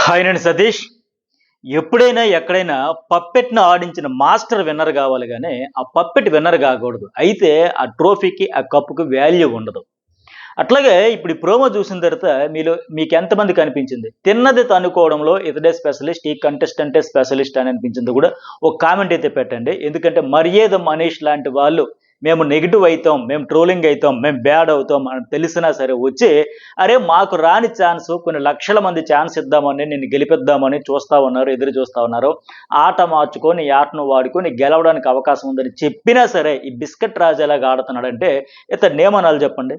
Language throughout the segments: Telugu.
హాయ్ నేను సతీష్. ఎప్పుడైనా ఎక్కడైనా పప్పెట్‌ను ఆడించిన మాస్టర్ విన్నర్ గావాలి గానీ, ఆ పప్పెట్ విన్నర్ గాకూడదు. అయితే ఆ ట్రోఫీకి, ఆ కప్‌కి వాల్యూ ఉండదు. అట్లాగే ఇప్పుడు ఈ ప్రోమో చూసిన తర్వాత మీకెంతమందికి అనిపించింది? తిన్నది తన్నుకోవడంలో ఇతడే స్పెషలిస్ట్, ఈ కంటెస్టెంటే స్పెషలిస్ట్ అని అనిపించిందో గూడా ఒక కామెంట్ అయితే పెట్టండి. ఎందుకంటే 'మర్యాద మనీష్' లాంటి వాళ్ళు మేము నెగెటివ్ అయితాం, మేము ట్రోలింగ్ అయితాం, మేము బ్యాడ్ అవుతాం అని తెలిసినా సరే వచ్చి, అరే మాకు రాని ఛాన్సు కొన్ని లక్షల మంది ఛాన్స్ ఇద్దామని, నిన్ను గెలిపిద్దామని చూస్తా ఉన్నారు, ఎదురు చూస్తా ఉన్నారు. ఆట మార్చుకొని, ఈ ఆటను వాడుకొని గెలవడానికి అవకాశం ఉందని చెప్పినా సరే, ఈ బిస్కెట్ రాజాలాగా ఆడుతున్నాడంటే ఇతన్నేమనాలి చెప్పండి?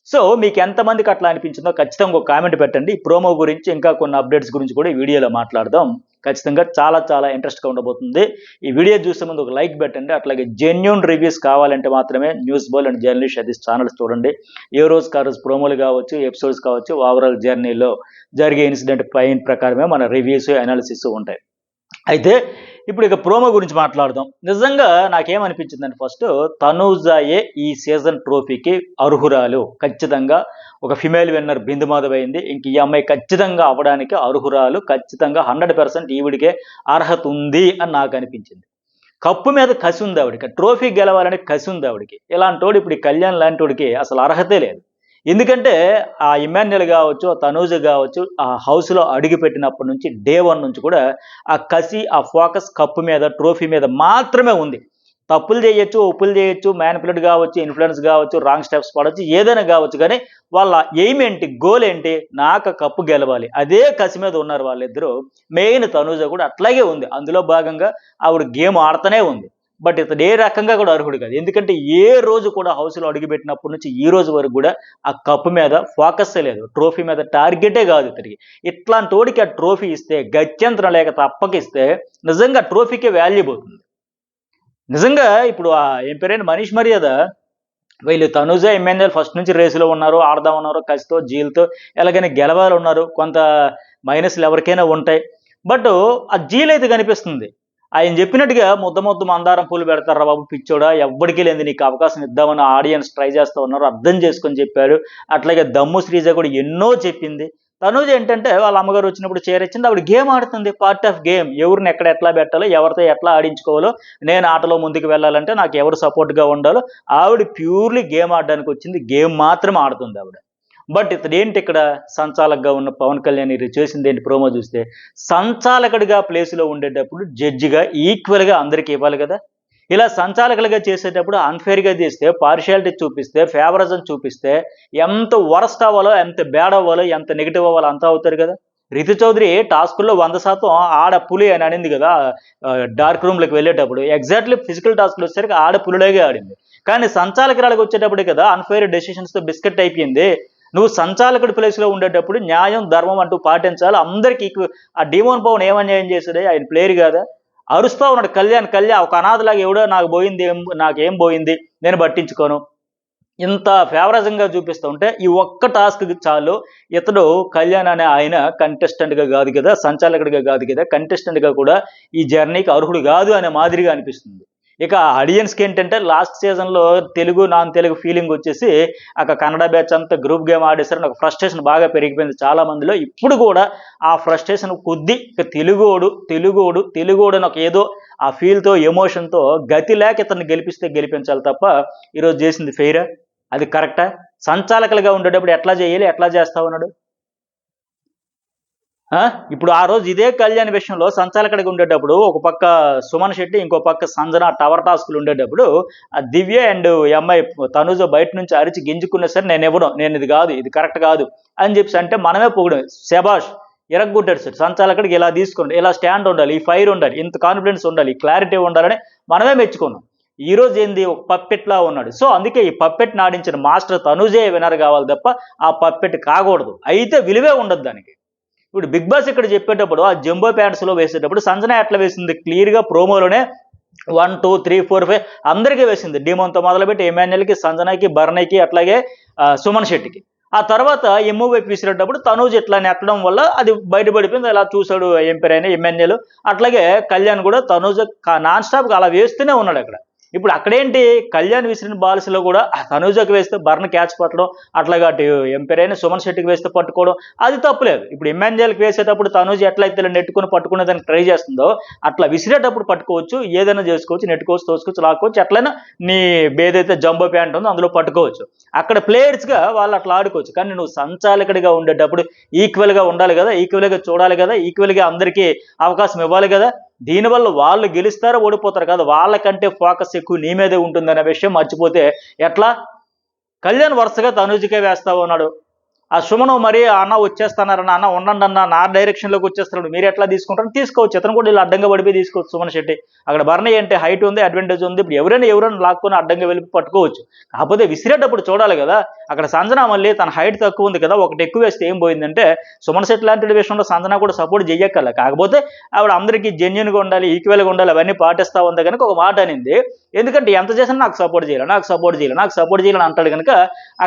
సో, మీకెంతమందికి అట్లా అనిపించిందో ఖచ్చితంగా ఒక కామెంట్ పెట్టండి. ఈ ప్రోమో గురించి ఇంకా కొన్ని అప్డేట్స్ గురించి కూడా ఈ వీడియోలో మాట్లాడదాం. ఖచ్చితంగా చాలా చాలా ఇంట్రెస్ట్‌గా ఉండబోతుంది. ఈ వీడియో చూసే ముందు ఒక లైక్ పెట్టండి. అట్లాగే జెన్యూన్ రివ్యూస్ కావాలంటే మాత్రమే news Bol and journalist Satish channels చూడండి. ఏ రోజుకి ఆ రోజు ప్రోమోలు కావచ్చు, ఎపిసోడ్స్ కావచ్చు, ఓవరాల్ జర్నీలో జరిగే ఇన్సిడెంట్ పైన ప్రకారమే మన రివ్యూస్, అనాలిసిస్ ఉంటాయి. అయితే ఇప్పుడు ఇక ప్రోమో గురించి మాట్లాడదాం. నిజంగా నాకేమనిపించిందంటే ఫస్ట్ తనూజాయే ఈ సీజన్ ట్రోఫీకి అర్హురాలు. ఖచ్చితంగా ఒక ఫిమేల్ విన్నర్ బిందు మాధవ్ అయింది. ఇంక ఈ అమ్మాయి ఖచ్చితంగా అవ్వడానికి అర్హురాలు. ఖచ్చితంగా 100% ఈవిడికే అర్హత ఉంది అని నాకు అనిపించింది. కప్పు మీద కసి ఉంది ఆవిడకి. ట్రోఫీ గెలవాలని కసి ఉంది ఆవిడకి. ఇలాంటోడు ఇప్పుడు ఈ కళ్యాణ్ లాంటోడికి అసలు అర్హతే లేదు. ఎందుకంటే ఆ ఇమ్మాన్యుయల్ గావచ్చు, ఆ తనూజ గావచ్చు, ఆ హౌస్‌లో అడుగుపెట్టినప్పటి నుంచి డే 1 నుంచి కూడా ఆ కసి, ఆ ఫోకస్ కప్ మీద, ట్రోఫీ మీద మాత్రమే ఉంది. తప్పులు చేయొచ్చు, ఒప్పులు చేయొచ్చు, మ్యానిపులేట్ గావచ్చు, ఇన్‌ఫ్లుయెన్స్ గావచ్చు, రాంగ్ స్టెప్స్ పడొచ్చు, ఏదైనా గావచ్చు గానీ వాళ్ళ ఎయిమ్ ఏంటి? గోల్ ఏంటి? నాకు కప్పు గెలవాలి. అదే కసి మీద ఉన్నారు వాళ్ళిద్దరూ. మెయిన్ తనూజ కూడా అట్లాగే ఉంది. అందులో భాగంగా ఆవిడ గేమ్ ఆడతనే ఉంది. బట్ ఇతడు ఏ రకంగా కూడా అర్హుడు కాదు. ఎందుకంటే ఏ రోజు కూడా హౌస్‌లో అడుగుపెట్టినప్పటి నుంచి ఈ రోజు వరకు కూడా ఆ కప్ మీద ఫోకస్సే లేదు. ట్రోఫీ మీద టార్గెటే కాదు ఇతడికి. ఇట్లాంటోడికి ఆ ట్రోఫీ ఇస్తే గత్యంతరం లేక తప్పకిస్తే నిజంగా ట్రోఫీకే వాల్యూ పోతుంది. నిజంగా ఇప్పుడు ఏం పేరేంటి 'మనీష్ మర్యాద' వీళ్ళు తనుజ, ఇమ్మాన్యుయల్ ఫస్ట్ నుంచి రేసులో ఉన్నారు. ఆడదామన్నారు కసితో, జీల్‌తో ఎలాగైనా గెలవాలన్నారు. కొంత మైనస్‌లు ఎవరికైనా ఉంటాయి. బట్ ఆ జీల్ అయితే కనిపిస్తుంది. ఆయన చెప్పినట్టుగా ముద్ద ముద్ద మందారం పూలు పెడతారా బాబు పిచ్చోడా! ఎవ్వడికి లేనిది నీకు అవకాశం ఇద్దామని ఆడియన్స్ ట్రై చేస్తా ఉన్నారు. అర్థం చేసుకొని చెప్పాడు. అట్లాగే దమ్ము శ్రీజ కూడా ఎన్నో చెప్పింది. తనూజ ఏంటంటే వాళ్ళ అమ్మగారు వచ్చినప్పుడు చీరిచ్చింది. ఆవిడ గేమ్ ఆడుతుంది. Part of game. ఎవరిని ఎక్కడ ఎట్లా పెట్టాలో, ఎవరితో ఎట్లా ఆడించుకోవాలో, నేను ఆటలో ముందుకు వెళ్ళాలంటే నాకు ఎవరు సపోర్ట్‌గా ఉండాలో ఆవిడ ప్యూర్‌లీ గేమ్ ఆడడానికి వచ్చింది. గేమ్ మాత్రమే ఆడుతుంది ఆవిడ. బట్ ఇతడేంటి ఇక్కడ సంచాలకుగా ఉన్న పవన్ కళ్యాణ్ చేసిందేంటి ప్రోమో చూస్తే, సంచాలకుడిగా ప్లేస్‌లో ఉండేటప్పుడు జడ్జిగా ఈక్వల్‌గా అందరికి ఇవ్వాలి కదా! ఇలా సంచాలకులుగా చేసేటప్పుడు అన్‌ఫెయిర్‌గా చేస్తే, పార్షియాలిటీ చూపిస్తే, ఫేవరిజం చూపిస్తే ఎంత వరస్ట్ అవ్వాలో, ఎంత బ్యాడ్ అవ్వాలో, ఎంత నెగెటివ్ అవ్వాలో అంతా అవుతారు కదా! రితు చౌదరి టాస్కుల్లో 100% ఆడ పులి అని అనింది కదా! డార్క్ రూమ్‌లోకి వెళ్ళేటప్పుడు. ఎగ్జాక్ట్‌లీ ఫిజికల్ టాస్క్‌లు వచ్చేసరికి ఆడ పులిలాగే ఆడింది. కానీ సంచాలకురాలికి వచ్చేటప్పటికి కదా అన్‌ఫెయిర్ డెసిషన్స్‌తో బిస్కెట్ అయిపోయింది. నువ్వు సంచాలకుడి ప్లేస్‌లో ఉండేటప్పుడు న్యాయం, ధర్మం అంటూ పాటించాలి. అందరికి ఆ డీమోన్ పవన్ ఏం అన్యాయం చేసాడే? ఆయన ప్లేయర్ కాదా? అరుస్తా ఉన్నాడు కళ్యాణ్. ఒక అనాథలాగా ఎవడో నాకు పోయింది నాకేం పోయింది, నేను పట్టించుకోను. ఇంత ఫేవరిజంగా చూపిస్తూ ఉంటే ఈ ఒక్క టాస్క్‌కి చాలు ఇతడు కళ్యాణ్ అనే ఆయన కంటెస్టెంట్‌గా కాదు కదా! సంచాలకుడిగా కాదు కదా! కంటెస్టెంట్‌గా కూడా ఈ జర్నీకి అర్హుడు కాదు అనే మాదిరిగా అనిపిస్తుంది. ఇక ఆడియన్స్‌కి ఏంటంటే లాస్ట్ సీజన్‌లో తెలుగు, నాన్ తెలుగు ఫీలింగ్ వచ్చేసి కన్నడ బ్యాచ్ అంతా గ్రూప్ గేమ్ ఆడేసరికి నాకు ఫ్రస్ట్రేషన్ బాగా పెరిగిపోయింది చాలా మందిలో. ఇప్పుడు కూడా ఆ ఫ్రస్ట్రేషన్ కొద్దీ ఇక తెలుగోడు అని ఒక ఏదో ఆ ఫీల్‌తో, ఎమోషన్‌తో గతి లేక ఇతన్ని గెలిపించాలి తప్ప ఈరోజు చేసింది ఫెయిరా? అది కరెక్టా? సంచాలకులుగా ఉండేటప్పుడు ఎట్లా చేయాలి? ఎట్లా చేస్తా ఉన్నాడు? ఇప్పుడు ఆ రోజు ఇదే కళ్యాణ్ విషయంలో సంచాలకుడిగా ఉండేటప్పుడు ఒక పక్క సుమన్ శెట్టి, ఇంకో పక్క సంజన టవర్ టాస్క్‌లు ఉండేటప్పుడు ఆ దివ్య అండ్ ఈ అమ్మాయి తనూజ బయట నుంచి అరిచి గింజుకున్నా సరే నేనివ్వను. ఇది కాదు. ఇది కరెక్ట్ కాదు అని చెప్పేసి అంటే మనమే పొగిడాం. శభాష్! ఇరగ్గొట్టాడు సార్. సంచాలకుడికి ఇలా తీసుకోండి. ఇలా స్టాండ్ ఉండాలి. ఈ ఫైర్ ఉండాలి. ఇంత కాన్ఫిడెన్స్ ఉండాలి. ఈ క్లారిటీ ఉండాలని మనమే మెచ్చుకున్నాం. ఈరోజు ఏంది ఒక పప్పెట్‌లా ఉన్నాడు. సో, అందుకే ఈ పప్పెట్‌ని ఆడించిన మాస్టర్ తనూజే విన్నర్ కావాలి తప్ప ఆ పప్పెట్ కాకూడదు. అయితే విలువే ఉండదు దానికి. ఇప్పుడు 'బిగ్ బాస్' ఇక్కడ చెప్పేటప్పుడు ఆ జంబో ప్యాంట్స్‌లో వేసేటప్పుడు సంజన ఎట్లా వేసింది క్లియర్‌గా ప్రోమోలోనే 1, 2, 3, 4, 5 అందరికీ వేసింది. డీమోన్‌తో మొదలుపెట్టి ఎమాన్యుయల్‌కి, సంజనకి, భరణికి అట్లాగే సుమన్ శెట్టికి. ఆ తర్వాత ఎమ్ము వైపు విసిరేటప్పుడు తనూజ్ ఇట్లా నెట్టడం వల్ల అది బయటపడిపోయింది. అలా చూసాడు ఏం పేరైన ఎమ్మెన్యేలు. అట్లాగే కళ్యాణ్ కూడా తనూజ్ నాన్ స్టాప్‌గా అలా వేస్తూనే ఉన్నాడు అక్కడ. ఇప్పుడు అక్కడేంటి కళ్యాణ్ విసిరిన బాల్స్లో కూడా తనూజకి వేస్తే బర్న్ క్యాచ్ పట్టడం, అట్లాగా అటు ఎంపైరైన సుమన్ శెట్టికి వేస్తే పట్టుకోవడం అది తప్పులేదు. ఇప్పుడు ఇమాన్యుయల్కి వేసేటప్పుడు తనూజ్ ఎట్లయితే నెట్టుకుని పట్టుకునే దానికి ట్రై చేస్తుందో అట్లా విసిరేటప్పుడు పట్టుకోవచ్చు, ఏదైనా చేసుకోవచ్చు, నెట్టుకోవచ్చు, తోసుకోవచ్చు, లాక్కోవచ్చు, ఎట్లయినా నీ ఏదైతే జంబో ప్యాంట్ ఉందో అందులో పట్టుకోవచ్చు. అక్కడ ప్లేయర్స్గా వాళ్ళు అట్లా ఆడుకోవచ్చు. కానీ నువ్వు సంచాలకుడిగా ఉండేటప్పుడు ఈక్వల్గా ఉండాలి కదా, ఈక్వల్గా చూడాలి కదా, ఈక్వల్గా అందరికీ అవకాశం ఇవ్వాలి కదా. దీనివల్ల వాళ్ళు గెలుస్తారో ఓడిపోతారు కదా, వాళ్ళకంటే ఫోకస్ ఎక్కువ నీ మీదే ఉంటుందనే విషయం మర్చిపోతే ఎట్లా? కళ్యాణ్ వరుసగా తనూజకే వేస్తా ఉన్నాడు. ఆ సుమను మరి అన్న వచ్చేస్తున్నారన్న, అన్న ఉండండి అన్న నా డైరెక్షన్లోకి వచ్చేస్తున్నాడు, మీరు ఎట్లా తీసుకుంటారని తీసుకోవచ్చు. ఇతను కూడా ఇలా అడ్డంగా పడిపోయి తీసుకోవచ్చు సుమన్ శెట్టి. అక్కడ బర్నీ అంటే హైట్ ఉంది, అడ్వాంటేజ్ ఉంది. ఇప్పుడు ఎవరైనా లాక్కొని అడ్డంగా వెళ్ళి పట్టుకోవచ్చు. కాకపోతే విసిరేటప్పుడు చూడాలి కదా. అక్కడ సంజన మళ్ళీ తన హైట్ తక్కువ ఉంది కదా, ఒకటి ఎక్కువ వేస్తే ఏం పోయిందంటే సుమన్ శెట్టి లాంటి విషయంలో సంజన కూడా సపోర్ట్ చెయ్యక్కర్లే. కాకపోతే ఆవిడ అందరికీ జెన్యున్గా ఉండాలి, ఈక్వల్గా ఉండాలి, అవన్నీ పాటిస్తూ ఉంది కనుక ఒక మాట అనింది. ఎందుకంటే ఎంత చేసినా నాకు సపోర్ట్ చేయాలి, నాకు సపోర్ట్ చేయాలి, నాకు సపోర్ట్ చేయాలని అంటాడు కనుక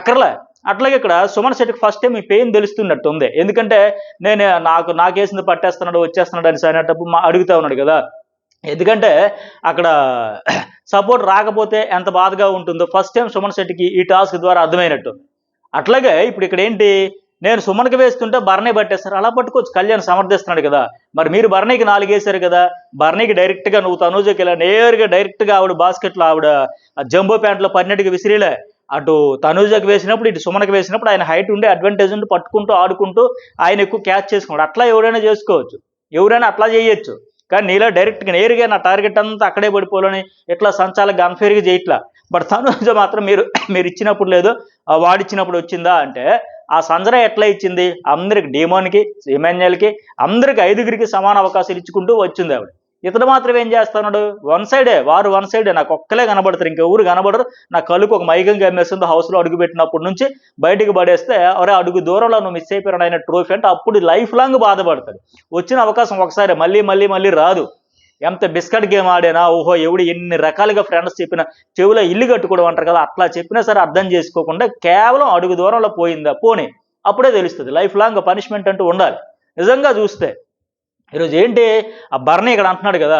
అక్కర్లే. అట్లాగే ఇక్కడ సుమన్ శెట్టికి ఫస్ట్ టైం ఈ పెయిన్ తెలుస్తున్నట్టు ఉంది. ఎందుకంటే నేను నాకేసింది పట్టేస్తున్నాడు, వచ్చేస్తున్నాడు అని అనేటప్పుడు అడుగుతా ఉన్నాడు కదా. ఎందుకంటే అక్కడ సపోర్ట్ రాకపోతే ఎంత బాధగా ఉంటుందో ఫస్ట్ టైం సుమన్ శెట్టికి ఈ టాస్క్ ద్వారా అర్థమైనట్టు. అట్లాగే ఇప్పుడు ఇక్కడ ఏంటి, నేను సుమన్కి వేస్తుంటే బర్నీ పట్టేస్తారు, అలా పట్టుకోవచ్చు. కళ్యాణ్ సమర్థిస్తున్నాడు కదా. మరి మీరు బర్నీకి 4 వేశారు కదా, బర్నీకి డైరెక్ట్గా నువ్వు తనూజకి ఇలా నేరుగా డైరెక్ట్గా ఆవిడ బాస్కెట్లో ఆవిడ జంబో ప్యాంట్లో పడినట్టుగా విసిరిలే. అటు తనూజకి వేసినప్పుడు ఇటు సుమన్కి వేసినప్పుడు ఆయన హైట్ ఉండే అడ్వాంటేజ్ ఉండి పట్టుకుంటూ ఆడుకుంటూ ఆయన ఎక్కువ క్యాచ్ చేసుకున్నాడు. అట్లా ఎవరైనా చేసుకోవచ్చు, ఎవరైనా అట్లా చేయొచ్చు. కానీ నీలా డైరెక్ట్గా నేరుగా నా టార్గెట్ అంతా అక్కడే పడిపోవాలని ఇట్లా సంచాలకుగా అన్ఫేర్గా చేయట్లా. బట్ తనూజ మాత్రం మీరు ఇచ్చినప్పుడు లేదు, వాడిచ్చినప్పుడు వచ్చిందా అంటే ఆ సంజన ఎట్లా ఇచ్చింది, అందరికి డీమోన్కి, ఇమాన్యుయల్కి, అందరికి 5గురికి సమాన అవకాశాలు ఇచ్చుకుంటూ వచ్చింది ఆవిడ. ఇతడు మాత్రం ఏం చేస్తున్నాడు, వన్ సైడే నాకు ఒక్కలే కనబడతారు, ఇంకెవరు కనబడరు. నా కళ్ళుకు ఒక మైకం గమ్మేస్తుంది. హౌస్లో అడుగు పెట్టినప్పటి నుంచి బయటికి పడేస్తే ఒరే అడుగు దూరంలో నువ్వు మిస్ అయిపోయాడు ఆయన ట్రోఫీ అంటే అప్పుడు లైఫ్ లాంగ్ బాధపడతాడు. వచ్చిన అవకాశం ఒకసారి మళ్ళీ రాదు. ఎంత బిస్కెట్ గేమ్ ఆడినా, ఓహో ఎవడు ఎన్ని రకాలుగా ఫ్రెండ్స్ చెప్పినా చెవిలో ఇల్లు కట్టుకోవడం అంటారు కదా, అట్లా చెప్పినా సరే అర్థం చేసుకోకుండా కేవలం అడుగు దూరంలో పోయిందా పోనీ అప్పుడే తెలుస్తుంది. లైఫ్ లాంగ్ పనిష్మెంట్ అంటూ ఉండాలి. నిజంగా చూస్తే ఈరోజు ఏంటి ఆ బర్నీ ఇక్కడ అంటున్నాడు కదా,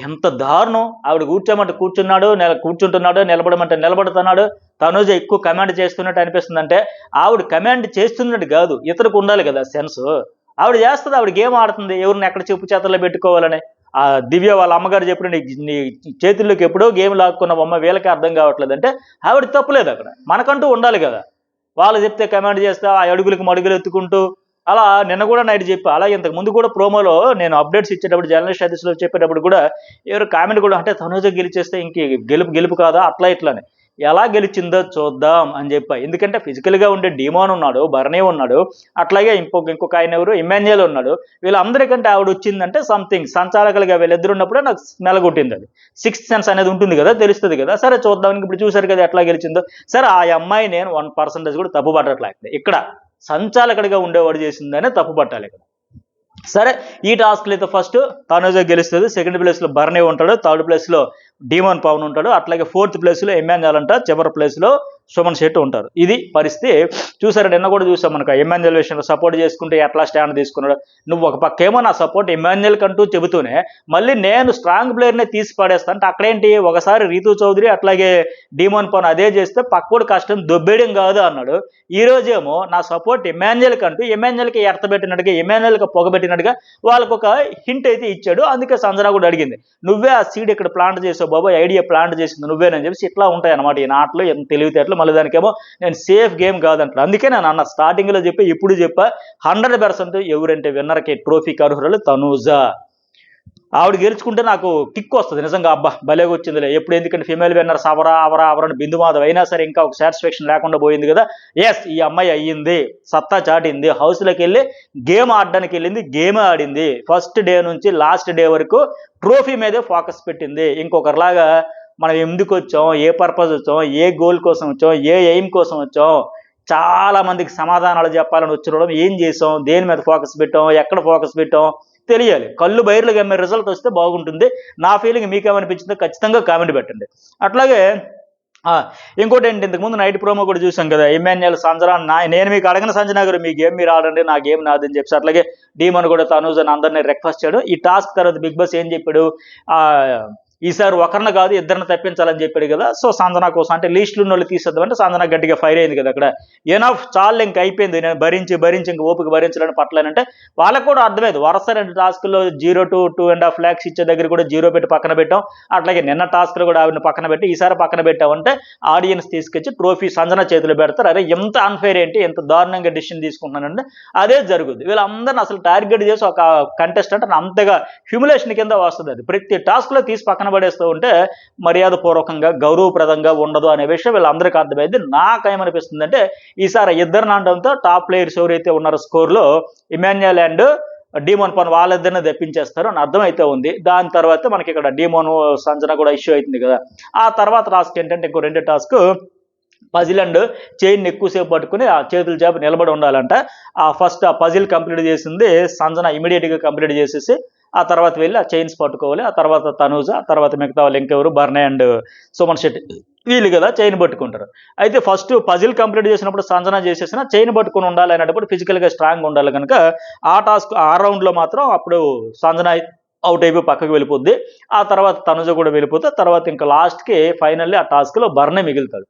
ఎంత దారుణం. ఆవిడ కూర్చోమంటే కూర్చుంటున్నాడు, నిలబడమంటే నిలబడుతున్నాడు. తనూజ ఎక్కువ కమాండ్ చేస్తున్నట్టు అనిపిస్తుంది. అంటే ఆవిడ కమాండ్ చేస్తున్నట్టు కాదు, ఇతరుకు ఉండాలి కదా సెన్స్. ఆవిడ చేస్తుంది, ఆవిడ గేమ్ ఆడుతుంది, ఎవరిని ఎక్కడ చెప్పు చేతల్లో పెట్టుకోవాలని. ఆ దివ్య వాళ్ళ అమ్మగారు చెప్పిన నీ చేతుల్లోకి ఎప్పుడో గేమ్ లాక్కున్న బొమ్మ వీళ్ళకి అర్థం కావట్లేదు అంటే ఆవిడ తప్పులేదు. అక్కడ మనకంటూ ఉండాలి కదా. వాళ్ళు చెప్తే కమాండ్ చేస్తే ఆ అడుగులకు మడుగులు ఎత్తుకుంటూ అలా నిన్న కూడా నైట్ చెప్పా. అలా ఇంతకు ముందు కూడా ప్రోమోలో నేను అప్డేట్స్ ఇచ్చేటప్పుడు జర్నలిస్ట్ ఆఫీస్లో చెప్పేటప్పుడు కూడా ఎవరు కామెంట్ కూడా అంటే తనూజ గెలిచేస్తే ఇంక గెలుపు కాదా అట్లా ఇట్లానే. ఎలా గెలిచిందో చూద్దాం అని చెప్పా. ఎందుకంటే ఫిజికల్గా ఉండే డీమాన్ ఉన్నాడు, బర్నీ ఉన్నాడు, అట్లాగే ఇంకొక ఆయన ఎవరు ఇమాన్యుయల్ ఉన్నాడు. వీళ్ళందరికంటే ఆవిడ వచ్చిందంటే సంథింగ్ సంచాలకులుగా వీళ్ళిద్దరు ఉన్నప్పుడే నాకు స్మెల్ కొట్టింది. అది 6th సెన్స్ అనేది ఉంటుంది కదా, తెలుస్తుంది కదా. సరే చూద్దాం, ఇప్పుడు చూసారు కదా ఎట్లా గెలిచిందో. సరే ఆ అమ్మాయి నేను 1% కూడా తప్పు పట్టట్లే. ఇక్కడ సంచాలకుడిగా ఉండేవాడు చేసిందనే తప్పు పట్టాలి ఇక్కడ. సరే ఈ టాస్క్లు అయితే ఫస్ట్ తనూజ గెలుస్తుంది, సెకండ్ ప్లేస్లో బర్నీ ఉంటాడు, థర్డ్ ప్లేస్లో డీమాన్ పవన్ ఉంటాడు, అట్లాగే 4th ప్లేస్లో ఇమాన్యుయల్ అంటారు, చివరి ప్లేస్లో సుమన్ శెట్టి ఉంటారు. ఇది పరిస్థితి. చూసారు నిన్న కూడా చూసాం మనకు ఇమాన్యుయల్ విషయంలో సపోర్ట్ చేసుకుంటే ఎట్లా స్టాండ్ తీసుకున్నాడు. నువ్వు ఒక పక్కేమో నా సపోర్ట్ ఇమాన్యుయల్ కంటూ చెబుతూనే మళ్ళీ నేను స్ట్రాంగ్ ప్లేయర్నే తీసి పడేస్తా అంటే అక్కడేంటి ఒకసారి రీతూ చౌదరి అట్లాగే డీమాన్ పవన్ అదే చేస్తే పక్కోడు కష్టం దొబ్బేయడం కాదు అన్నాడు. ఈ రోజేమో నా సపోర్ట్ ఇమాన్యుయల్ కంటూ ఇమాన్యుయల్కి ఎర్తబెట్టినట్టుగా ఇమాన్యుయల్కి పొగబెట్టినట్టుగా వాళ్ళకు ఒక హింట్ అయితే ఇచ్చాడు. అందుకే సంజన కూడా అడిగింది, నువ్వే ఆ సీడ్ ఇక్కడ ప్లాంట్ చేసావు బాబా, ఐడియా ప్లాంట్ చేసింది నువ్వేనని చెప్పేసి. ఇట్లా ఉంటాయి అన్నమాట ఈ నాట్లు, ఎంత తెలివితేటలు. మళ్ళీ దానికేమో నేను సేఫ్ గేమ్ కాదంటాను. అందుకే నేను అన్న స్టార్టింగ్లో చెప్పి ఇప్పుడు చెప్పా 100% ఎవరంటే విన్నర్కి ట్రోఫీకి అర్హురాలు తనూజ. ఆవిడ గెలుచుకుంటే నాకు కిక్ వస్తుంది నిజంగా. అబ్బా భలేగా వచ్చిందిలే. ఎప్పుడు ఎందుకంటే ఫీమేల్ విన్నర్స్ అవరని బిందు మాధవ్ అయినా సరే ఇంకా ఒక సాటిస్ఫాక్షన్ లేకుండా పోయింది కదా. ఎస్ ఈ అమ్మాయి అయ్యింది, సత్తా చాటింది, హౌస్లోకి వెళ్ళి గేమ్ ఆడడానికి వెళ్ళింది, గేమ్ ఆడింది. ఫస్ట్ డే నుంచి లాస్ట్ డే వరకు ట్రోఫీ మీదే ఫోకస్ పెట్టింది. ఇంకొకరిలాగా మనం ఎందుకు వచ్చాం, ఏ పర్పస్ వచ్చాం, ఏ గోల్ కోసం వచ్చాం, ఏ ఎయిమ్ కోసం వచ్చాం, చాలా మందికి సమాధానాలు చెప్పాలని వచ్చినడం, ఏం చేసాం, దేని మీద ఫోకస్ పెట్టాం, ఎక్కడ ఫోకస్ పెట్టాం తెలియాలి. కళ్ళు బయర్లు గమ్మే రిజల్ట్ వస్తే బాగుంటుంది. నా ఫీలింగ్ మీకేమనిపించిందో ఖచ్చితంగా కామెంట్ పెట్టండి. అట్లాగే ఇంకోటి ఏంటి, ఇంతకుముందు నైట్ ప్రోమో కూడా చూసాం కదా, ఇమాన్యుయల్ సంజన నేను మీకు అడగన సంజన గారు మీ గేమ్ మీరు ఆడండి, నా గేమ్ నాదని చెప్పి. అట్లాగే డీమన్ కూడా తనూజ అందరినీ రిక్వెస్ట్ చేయడం. ఈ టాస్క్ తర్వాత బిగ్ బాస్ ఏం చెప్పాడు, ఈసారి ఒకరిని కాదు ఇద్దరిని తప్పించాలని చెప్పాడు కదా. సో సంజన కోసం అంటే లీస్టులు ఉన్న వాళ్ళు తీసేద్దామంటే సంజన గట్టిగా ఫైర్ అయింది కదా అక్కడ. ఏనఫ్ చాలు ఇంక అయిపోయింది, నేను భరించి ఇంక ఓపిక భరించడానికి పట్టలేనంటే వాళ్ళకు కూడా అర్థమైంది. వరుస 2 టాస్కుల్లో 0 to 2.5 lakhs ఇచ్చే దగ్గర కూడా 0 పెట్టి పక్కన పెట్టాం. అట్లాగే నిన్న టాస్క్లో కూడా ఆవిడని పక్కన పెట్టి ఈసారి పక్కన పెట్టామంటే ఆడియన్స్ తీసుకొచ్చి ట్రోఫీ సంజన చేతిలో పెడతారు. అరే ఎంత అన్ఫేర్ ఏంటి, ఎంత దారుణంగా డిసిషన్ తీసుకుంటున్నానంటే అదే జరుగుద్ది. వీళ్ళందరినీ అసలు టార్గెట్ చేసి ఒక కంటెస్టెంట్ అంతగా హ్యూమిలేషన్ కింద వస్తుంది. అది ప్రతి టాస్క్లో తీసి పక్కన పడేస్తూ ఉంటే మర్యాదపూర్వకంగా గౌరవప్రదంగా ఉండదు అనే విషయం వీళ్ళందరికీ అర్థమైంది. నాకేమనిపిస్తుంది అంటే ఈసారి ఇద్దరిని అనడంతో టాప్ ప్లేయర్స్ ఎవరైతే ఉన్నారో స్కోర్లో ఇమాన్యుయల్ అండ్ డీమోన్ పవన్ వాళ్ళిద్దరిని తెప్పించేస్తారు అని అర్థమైతే ఉంది. దాని తర్వాత మనకి ఇక్కడ డీమోన్ సంజన కూడా ఇష్యూ అవుతుంది కదా. ఆ తర్వాత టాస్క్ ఏంటంటే ఇంకో 2 టాస్క్ పజిల్ అండ్ చైన్ ఎక్కువసేపు పట్టుకుని ఆ చేతుల చేప నిలబడి ఉండాలంట. ఫస్ట్ ఆ పజిల్ కంప్లీట్ చేసింది సంజన ఇమీడియట్గా కంప్లీట్ చేసేసి ఆ తర్వాత వెళ్ళి ఆ చైన్స్ పట్టుకోవాలి. ఆ తర్వాత తనూజ, ఆ తర్వాత మిగతా వాళ్ళు ఇంకెవరు బర్నే అండ్ సుమన్ శెట్టి వీళ్ళు కదా చైన్ పట్టుకుంటారు. అయితే ఫస్ట్ పజిల్ కంప్లీట్ చేసినప్పుడు సంజన చేసేసిన చైన్ పట్టుకుని ఉండాలి అనేటప్పుడు ఫిజికల్గా స్ట్రాంగ్ ఉండాలి కనుక ఆ టాస్క్ ఆ రౌండ్లో మాత్రం అప్పుడు సంజన అవుట్ అయిపోయి పక్కకు వెళ్ళిపోద్ది. ఆ తర్వాత తనుజ కూడా వెళ్ళిపోతే తర్వాత ఇంకా లాస్ట్కి ఫైనల్లీ ఆ టాస్క్లో బర్నే మిగులుతాడు.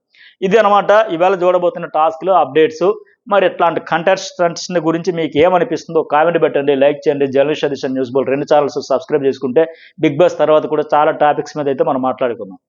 ఇది అనమాట ఇవాళ చూడబోతున్న టాస్క్లో అప్డేట్స్. మరి ఇట్లాంటి కంటెస్టెంట్స్ గురించి మీకు ఏమనిపిస్తుందో కామెంట్ పెట్టండి, లైక్ చేయండి. జర్నలిస్ట్ ఎడిషన్ న్యూస్ బోల్ 2 ఛానల్స్ సబ్స్క్రైబ్ చేసుకుంటే బిగ్ బాస్ తర్వాత కూడా చాలా టాపిక్స్ మీద అయితే మనం మాట్లాడుకుందాం.